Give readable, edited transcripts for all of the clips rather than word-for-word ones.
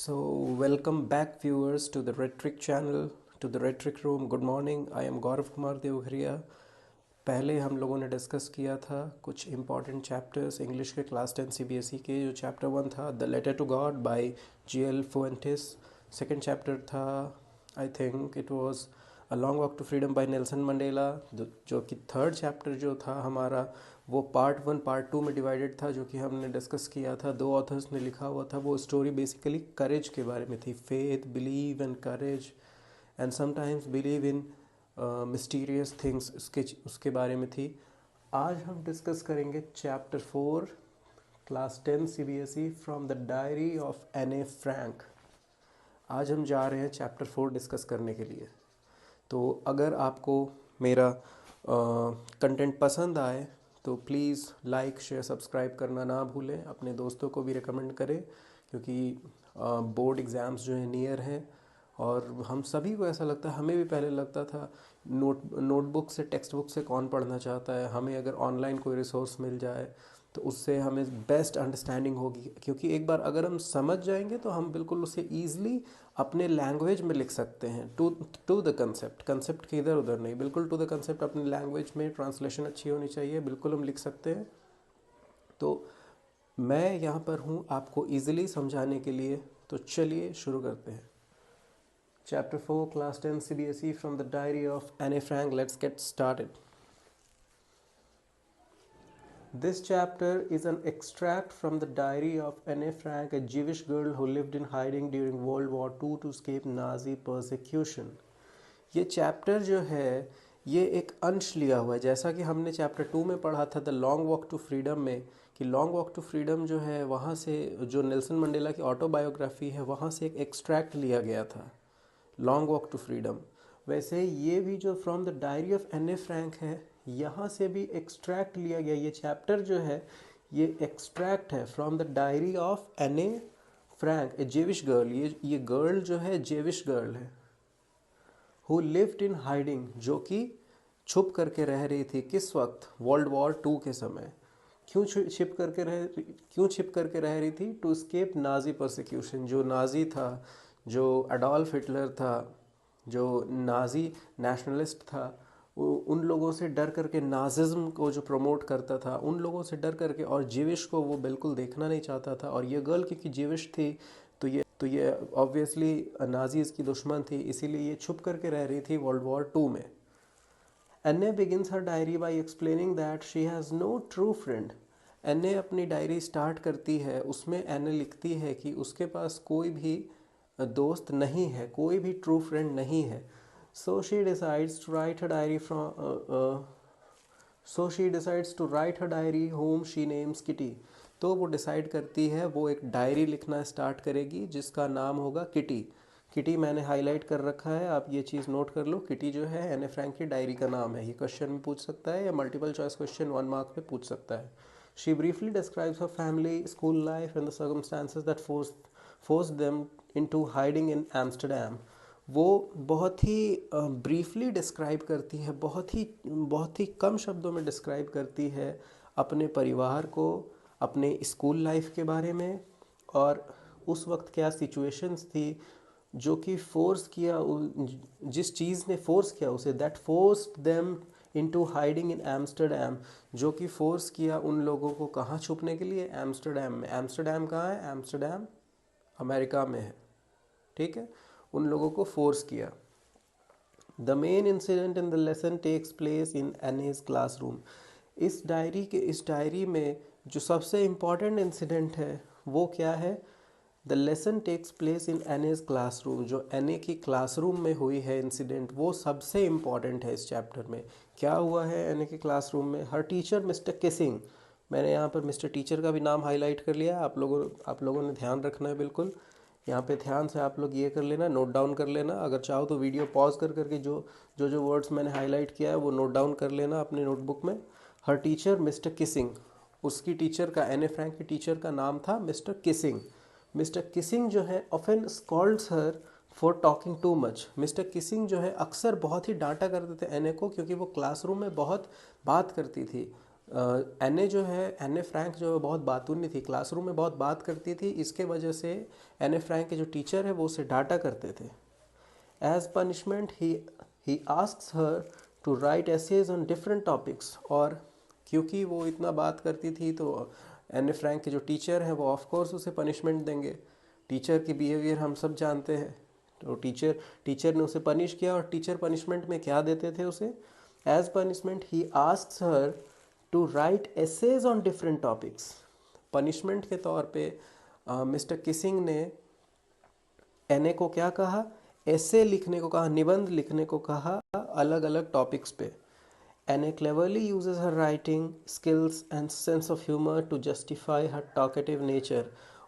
So, welcome back, viewers, to the Rhetoric channel, to the Rhetoric Room. Good morning. I am Gaurav Kumar Devghariya. पहले हम लोगों ने discuss किया था कुछ इम्पॉर्टेंट चैप्टर्स इंग्लिश के क्लास 10 सीबीएसई के। जो चैप्टर 1 था the letter to God by GL Fuentes. Second chapter था I think it was a long walk to freedom by Nelson Mandela. जो कि थर्ड चैप्टर जो था हमारा वो पार्ट 1 पार्ट 2 में डिवाइडेड था, जो कि हमने डिस्कस किया था। दो ऑथर्स ने लिखा हुआ था। वो स्टोरी बेसिकली करेज के बारे में थी, faith, believe and courage and sometimes believe in mysterious things, उसके बारे में थी। आज हम डिस्कस करेंगे chapter 4 class 10 CBSE from the diary of N A Frank. आज हम जा रहे हैं चैप्टर 4 डिस्कस करने के लिए। तो अगर आपको मेरा कंटेंट पसंद आए तो प्लीज़ लाइक शेयर सब्सक्राइब करना ना भूलें। अपने दोस्तों को भी रिकमेंड करें, क्योंकि बोर्ड एग्ज़ाम्स जो है नियर हैं और हम सभी को ऐसा लगता है, हमें भी पहले लगता था नोटबुक से टेक्स्ट बुक से कौन पढ़ना चाहता है। हमें अगर ऑनलाइन कोई रिसोर्स मिल जाए तो उससे हमें बेस्ट अंडरस्टैंडिंग होगी, क्योंकि एक बार अगर हम समझ जाएंगे तो हम बिल्कुल उसे ईजिली अपने लैंग्वेज में लिख सकते हैं। टू द कंसेप्ट के इधर उधर नहीं, बिल्कुल टू द कंसेप्ट अपनी लैंग्वेज में। ट्रांसलेशन अच्छी होनी चाहिए, बिल्कुल हम लिख सकते हैं। तो मैं यहाँ पर हूँ आपको ईजिली समझाने के लिए। तो चलिए शुरू करते हैं। Chapter 4 Class 10 CBSE from the Diary of Anne Frank. Let's get started. This chapter is an extract from the diary of Anne Frank, a Jewish girl who lived in hiding during World War II to escape Nazi persecution. ये chapter जो है ये एक अंश लिया हुआ है, जैसा कि हमने चैप्टर 2 में पढ़ा था the long walk to freedom में, कि लॉन्ग वॉक टू फ्रीडम जो है वहाँ से जो नेल्सन मंडेला की ऑटोबायोग्राफी है वहाँ से एक एक्सट्रैक्ट लिया गया था, लॉन्ग वॉक टू फ्रीडम। वैसे ये भी जो from the diary of N A Frank है, यहाँ से भी एक्सट्रैक्ट लिया गया। ये चैप्टर जो है ये एक्सट्रैक्ट है from the diary of N A Frank, a Jewish girl. ये गर्ल जो है जेविश गर्ल है, हु लिव्ड इन हाइडिंग, जो कि छुप करके रह रही थी। किस वक्त? वर्ल्ड वॉर 2 के समय। क्यों छिप करके रह रही थी? To escape Nazi persecution. जो नाजी था, जो एडोल्फ हिटलर था, जो नाजी नेशनलिस्ट था, वो उन लोगों से डर करके, नाजिज्म को जो प्रमोट करता था उन लोगों से डर करके, और जीविश को वो बिल्कुल देखना नहीं चाहता था। और ये गर्ल क्योंकि जीविश थी तो ये ऑब्वियसली नाजीज़ की दुश्मन थी, इसीलिए ये छुप करके रह रही थी वर्ल्ड वॉर 2 में। एन्ने begins her diary by explaining that she has no true friend. एन्ने अपनी डायरी स्टार्ट करती है, उसमें एन्ने लिखती है कि उसके पास कोई भी दोस्त नहीं है, कोई भी ट्रू फ्रेंड नहीं है। So she decides to write her diary whom she names Kitty. तो वो डिसाइड करती है वो एक डायरी लिखना स्टार्ट करेगी जिसका नाम होगा किटी। किटी मैंने हाईलाइट कर रखा है, आप ये चीज़ नोट कर लो। किटी जो है एने फ्रैंक की डायरी का नाम है। ये क्वेश्चन में पूछ सकता है या मल्टीपल चॉइस क्वेश्चन 1 मार्क्स में पूछ सकता है। She briefly describes her family, school life and the circumstances that forced them into hiding in Amsterdam. वो बहुत ही ब्रीफली डिस्क्राइब करती है, बहुत ही कम शब्दों में डिस्क्राइब करती है अपने परिवार को, अपने स्कूल लाइफ के बारे में, और उस वक्त क्या सिचुएशंस थी जो कि फोर्स किया, जिस चीज़ ने फोर्स किया उसे, that forced them into hiding in Amsterdam, जो कि फोर्स किया उन लोगों को कहाँ छुपने के लिए? एम्स्टरडैम में। एम्स्टरडैम कहाँ है? एम्स्टरडैम अमेरिका में है, ठीक है। उन लोगों को फोर्स किया। The main incident in the lesson takes place in Anne's classroom. इस डायरी में जो सबसे इम्पॉर्टेंट इंसिडेंट है वो क्या है? The lesson takes place in Anne's classroom. जो एने की क्लासरूम में हुई है इंसिडेंट, वो सबसे इम्पॉर्टेंट है इस चैप्टर में। क्या हुआ है एने के क्लासरूम में? हर टीचर मिस्टर किसिंग। मैंने यहाँ पर मिस्टर टीचर का भी नाम हाईलाइट कर लिया। आप लोगों ने ध्यान रखना है बिल्कुल। यहाँ पे ध्यान से आप लोग ये कर लेना, नोट डाउन कर लेना। अगर चाहो तो वीडियो पॉज कर करके जो वर्ड्स मैंने हाईलाइट किया है वो नोट डाउन कर लेना अपने नोटबुक में। हर टीचर मिस्टर किसिंग, उसकी टीचर का, एने फ्रैंक की टीचर का नाम था मिस्टर किसिंग। मिस्टर किसिंग जो है often scolds her for talking too much. Mister Keesing जो है अक्सर बहुत ही डांटा करते थे एने को, क्योंकि वो क्लासरूम में बहुत बात करती थी, एने जो है, एने फ्रैंक जो है बहुत बातूनी थी, क्लासरूम में बहुत बात करती थी, इसके वजह से एने फ्रैंक के जो टीचर है वो उसे डांटा करते थे। As punishment he asks her to write essays on different topics, और क्योंकि वो इतना बात करती थी तो एने फ्रैंक के जो टीचर हैं वो ऑफ कोर्स उसे पनिशमेंट देंगे। टीचर की बिहेवियर हम सब जानते हैं। तो टीचर ने उसे पनिश किया, और टीचर पनिशमेंट में क्या देते थे उसे? As punishment he asks her to write essays on different topics. Punishment के तौर पे मिस्टर किसिंग ने एने को क्या कहा? एसे लिखने को कहा, निबंध लिखने को कहा अलग अलग टॉपिक्स पे। Anne cleverly uses her writing skills and sense of humour to justify her talkative nature.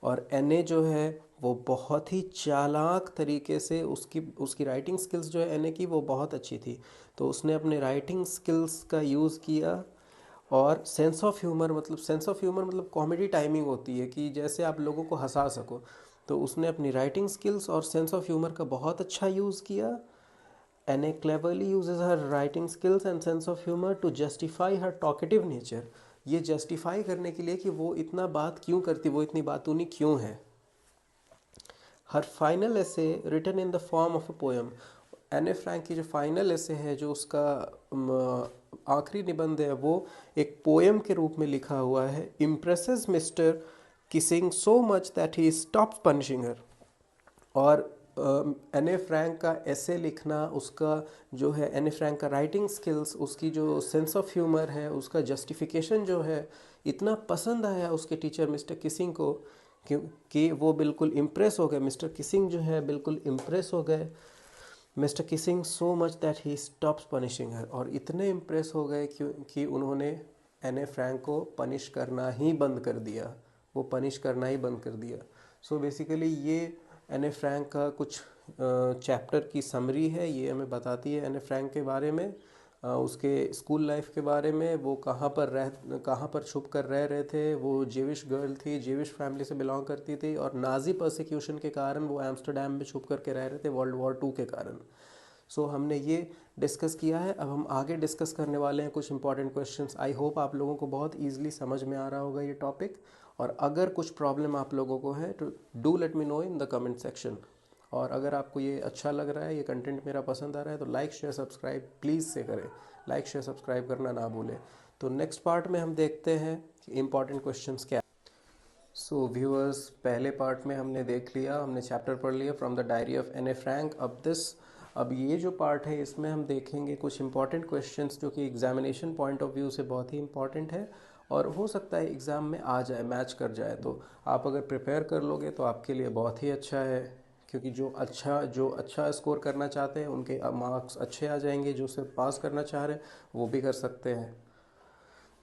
और एने जो है वो बहुत ही चालाक तरीके से, उसकी राइटिंग स्किल्स जो है एने की वो बहुत अच्छी थी, तो उसने अपने राइटिंग स्किल्स का यूज़ किया। और सेंस ऑफ ह्यूमर मतलब कॉमेडी टाइमिंग होती है कि जैसे आप लोगों को हंसा सको, तो उसने अपनी राइटिंग स्किल्स और सेंस ऑफ ह्यूमर का बहुत अच्छा यूज़ किया। Anne cleverly uses her writing skills and sense of humour to justify her talkative nature. ये जस्टिफाई करने के लिए कि वो इतना बात क्यों करती, वो इतनी बातूनी क्यों है। Her final essay written in the form of a poem. Anne Frank की जो फाइनल एसे है, जो उसका आखिरी निबंध है, वो एक पोएम के रूप में लिखा हुआ है। Impresses mister Keesing so much that he stops punishing her. और एने फ्रैंक का ऐसे लिखना, उसका जो है एने फ्रैंक का राइटिंग स्किल्स, उसकी जो सेंस ऑफ ह्यूमर है, उसका जस्टिफिकेशन जो है, इतना पसंद आया उसके टीचर मिस्टर किसिंग को कि वो बिल्कुल इम्प्रेस हो गए। मिस्टर किसिंग जो है बिल्कुल इम्प्रेस हो गए। Mister Keesing so much that he stops punishing her. और इतने इम्प्रेस हो गए कि उन्होंने एने फ्रैंक को पनिश करना ही बंद कर दिया, वो पनिश करना ही बंद कर दिया। सो बेसिकली ये एने फ्रैंक का कुछ चैप्टर की समरी है, ये हमें बताती है एने फ्रैंक के बारे में, उसके स्कूल लाइफ के बारे में। वो कहाँ पर छुप कर रह रहे थे। वो जेविश गर्ल थी, जेविश फैमिली से बिलोंग करती थी, और नाजी परसिक्यूशन के कारण वो एम्स्टरडेम में छुप करके रह रहे थे वर्ल्ड वॉर 2 के कारण। सो हमने ये डिस्कस किया है। अब हम आगे डिस्कस करने वाले हैं कुछ इंपॉर्टेंट क्वेश्चंस। आई होप आप लोगों को बहुत ईजिली समझ में आ रहा होगा ये टॉपिक। और अगर कुछ प्रॉब्लम आप लोगों को है तो do let me know in the comment section. और अगर आपको ये अच्छा लग रहा है, ये कंटेंट मेरा पसंद आ रहा है, तो लाइक शेयर सब्सक्राइब प्लीज़ से करें। लाइक शेयर सब्सक्राइब करना ना भूलें। तो नेक्स्ट पार्ट में हम देखते हैं कि इंपॉर्टेंट क्वेश्चंस क्या। सो व्यूअर्स, पहले पार्ट में हमने देख लिया, हमने चैप्टर पढ़ लिया फ्रॉम द डायरी ऑफ एने फ्रैंक। अब ये जो पार्ट है इसमें हम देखेंगे कुछ इंपॉर्टेंट क्वेश्चंस जो कि एग्जामिनेशन पॉइंट ऑफ व्यू से बहुत ही इंपॉर्टेंट है, और हो सकता है एग्ज़ाम में आ जाए, मैच कर जाए। तो आप अगर प्रिपेयर कर लोगे तो आपके लिए बहुत ही अच्छा है, क्योंकि जो अच्छा स्कोर करना चाहते हैं उनके मार्क्स अच्छे आ जाएंगे, जो सिर्फ पास करना चाह रहे हैं वो भी कर सकते हैं।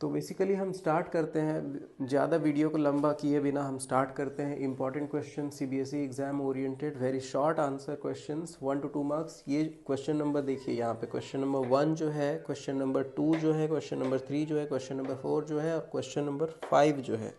तो बेसिकली हम स्टार्ट करते हैं, ज़्यादा वीडियो को लंबा किए बिना हम स्टार्ट करते हैं। Important question, CBSE exam oriented, very short answer questions, 1 to 2 marks. ये क्वेश्चन नंबर देखिए यहाँ पे, क्वेश्चन नंबर 1 जो है, क्वेश्चन नंबर 2 जो है, क्वेश्चन नंबर 3 जो है, क्वेश्चन नंबर 4 जो है, और क्वेश्चन नंबर 5 जो है,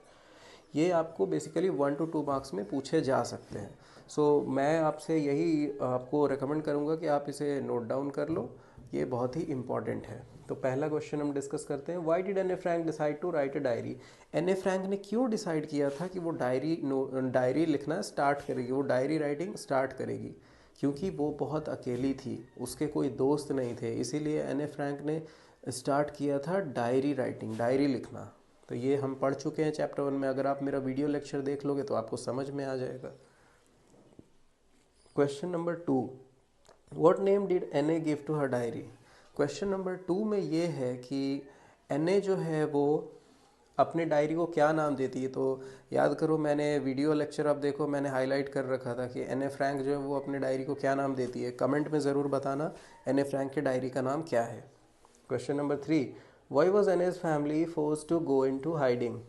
ये आपको बेसिकली 1 to 2 मार्क्स में पूछे जा सकते हैं। सो मैं आपसे यही आपको रिकमेंड करूँगा कि आप इसे नोट डाउन कर लो, ये बहुत ही इंपॉर्टेंट है। तो पहला क्वेश्चन हम डिस्कस करते हैं। Why did Anne Frank decide to write a diary? Anne Frank ने क्यों डिसाइड किया था कि वो डायरी लिखना स्टार्ट करेगी, वो डायरी राइटिंग स्टार्ट करेगी? क्योंकि वो बहुत अकेली थी, उसके कोई दोस्त नहीं थे, इसीलिए एने फ्रैंक ने स्टार्ट किया था डायरी राइटिंग, डायरी लिखना। तो ये हम पढ़ चुके हैं चैप्टर 1 में, अगर आप मेरा वीडियो लेक्चर देख लोगे तो आपको समझ में आ जाएगा। Question number 2, what name did Anne give to her diary? Question number 2 में ये है कि एने जो है वो अपने डायरी को क्या नाम देती है। तो याद करो, मैंने वीडियो लेक्चर, अब देखो मैंने हाईलाइट कर रखा था कि एने फ्रैंक जो है वो अपने डायरी को क्या नाम देती है। कमेंट में ज़रूर बताना एने फ्रैंक के डायरी का नाम क्या है। Question number 3, why was Anne's family forced to go in to hiding?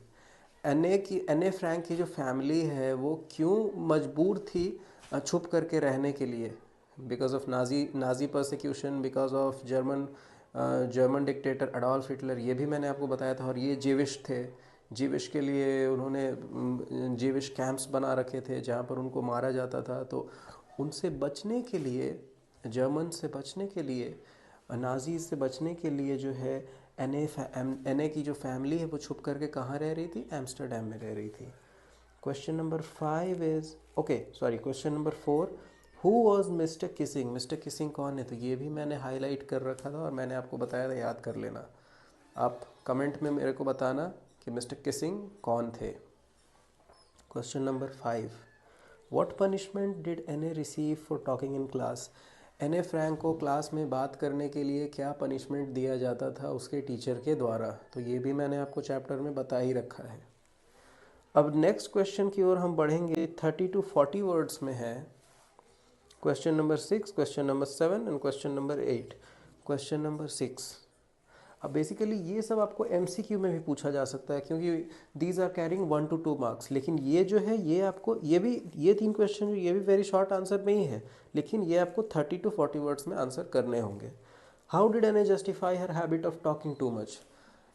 Anne Frank की जो फैमिली है वो क्यों मजबूर थी छुप करके रहने के लिए? Because of Nazi persecution, because of German dictator Adolf Hitler, ये भी मैंने आपको बताया था। और ये जीविश थे, जीविश के लिए उन्होंने जीविश कैंप्स बना रखे थे जहाँ पर उनको मारा जाता था। तो उनसे बचने के लिए, जर्मन से बचने के लिए, नाजीज से बचने के लिए जो है एन ए की जो फैमिली है वो छुप करके कहाँ रह रही थी, एम्स्टर्डम में रह रही थी। Question number 5 is question number 4, who was mister Keesing, mister Keesing कौन है, तो ये भी मैंने हाईलाइट कर रखा था और मैंने आपको बताया था, याद कर लेना। आप कमेंट में मेरे को बताना कि मिस्टर किसिंग कौन थे। Question number 5, what punishment did an receive for talking in class, Anne Frank को क्लास में बात करने के लिए क्या पनिशमेंट दिया जाता था उसके टीचर के द्वारा, तो ये भी मैंने आपको चैप्टर में बता ही रखा है। अब नेक्स्ट क्वेश्चन की ओर हम बढ़ेंगे, 30 to 40 वर्ड्स में है। Question number 6, question number 7 and question number 8। Question number 6, अब बेसिकली ये सब आपको एमसीक्यू में भी पूछा जा सकता है क्योंकि these are carrying 1 to 2 marks, लेकिन ये जो है ये आपको ये 3 क्वेश्चन ये भी वेरी शॉर्ट आंसर में ही है, लेकिन ये आपको 30 to 40 वर्ड्स में आंसर करने होंगे। How did Anne justify her habit of talking too much,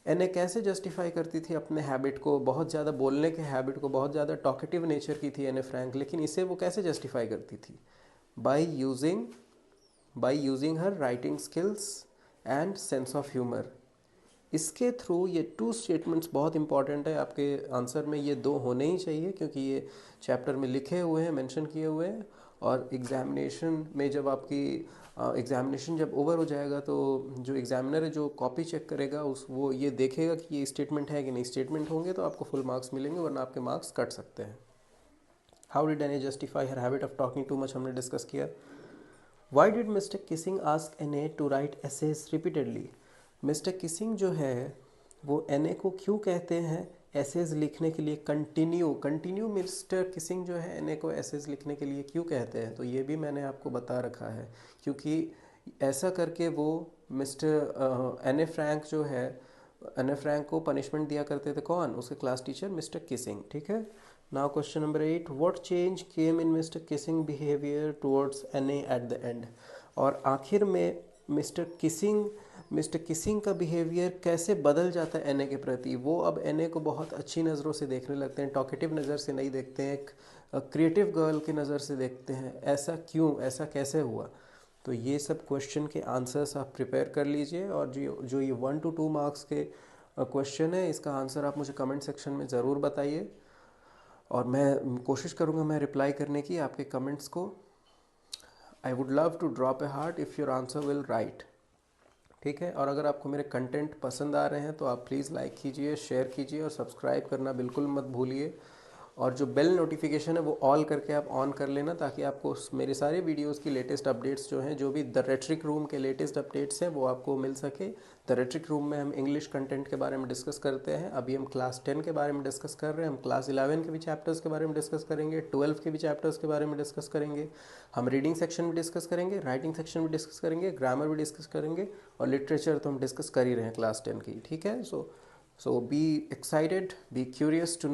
Anne कैसे जस्टिफाई करती थी अपने हैबिट को, बहुत ज़्यादा बोलने के हैबिट को, बहुत ज़्यादा टॉकेटिव नेचर की थी एन ए फ्रैंक, लेकिन इसे वो कैसे जस्टिफाई करती थी, by using her writing skills and sense of humour. इसके थ्रू ये 2 स्टेटमेंट्स बहुत इंपॉर्टेंट है, आपके आंसर में ये 2 होने ही चाहिए क्योंकि ये चैप्टर में लिखे हुए हैं, मेंशन किए हुए हैं, और एग्जामिनेशन में जब आपकी एग्जामिनेशन जब ओवर हो जाएगा तो जो एग्जामिनर है जो कॉपी चेक करेगा वो ये देखेगा कि ये स्टेटमेंट है कि नहीं, स्टेटमेंट होंगे तो आपको फुल मार्क्स मिलेंगे वरना आपके मार्क्स कट सकते हैं। How did Anne justify her habit of talking too much हमने डिस्कस किया। Why did Mr Keesing ask Anne to write essays repeatedly, Mr Keesing जो है वो एन ए को क्यों कहते हैं एसेज लिखने के लिए कंटिन्यू मिस्टर किसिंग जो है एन ए को एसेज लिखने के लिए क्यों कहते हैं, तो ये भी मैंने आपको बता रखा है क्योंकि ऐसा करके वो मिस्टर एन ए फ्रैंक को पनिशमेंट दिया करते थे, कौन, उसके क्लास टीचर मिस्टर किसिंग। ठीक है, now question number 8, what change came in Mr Keesing behaviour towards Anne at the end, और आखिर में मिस्टर किसिंग का बिहेवियर कैसे बदल जाता है एन ए के प्रति, वो अब एन ए को बहुत अच्छी नज़रों से देखने लगते हैं, टॉकेटिव नज़र से नहीं देखते हैं, एक क्रिएटिव गर्ल की नज़र से देखते हैं, ऐसा क्यों, ऐसा कैसे हुआ, तो ये सब क्वेश्चन के आंसर्स आप प्रिपेयर कर लीजिए, और जो ये 1 to 2 मार्क्स के क्वेश्चन है इसका आंसर आप मुझे कमेंट सेक्शन में ज़रूर बताइए और मैं कोशिश करूँगा मैं रिप्लाई करने की आपके कमेंट्स को। I would love to drop a heart if your answer will right. ठीक है, और अगर आपको मेरे कंटेंट पसंद आ रहे हैं तो आप प्लीज़ लाइक कीजिए, शेयर कीजिए और सब्सक्राइब करना बिल्कुल मत भूलिए, और जो बेल नोटिफिकेशन है वो ऑल करके आप ऑन कर लेना ताकि आपको मेरे सारे वीडियोस की लेटेस्ट अपडेट्स जो हैं, जो भी द रेट्रिक रूम के लेटेस्ट अपडेट्स हैं वो आपको मिल सके। द रेट्रिक रूम में हम इंग्लिश कंटेंट के बारे में डिस्कस करते हैं, अभी हम क्लास 10 के बारे में डिस्कस कर रहे हैं, हम क्लास 11 के भी चैप्टर्स के बारे में डिस्कस करेंगे, 12 के भी चैप्टर्स के बारे में डिस्कस करेंगे, हम रीडिंग सेक्शन भी डिस्कस करेंगे, राइटिंग सेक्शन भी डिस्कस करेंगे, ग्रामर भी डिस्कस करेंगे, और लिटरेचर तो हम डिस्कस कर ही रहे हैं क्लास 10 की। ठीक है, so be excited, be curious to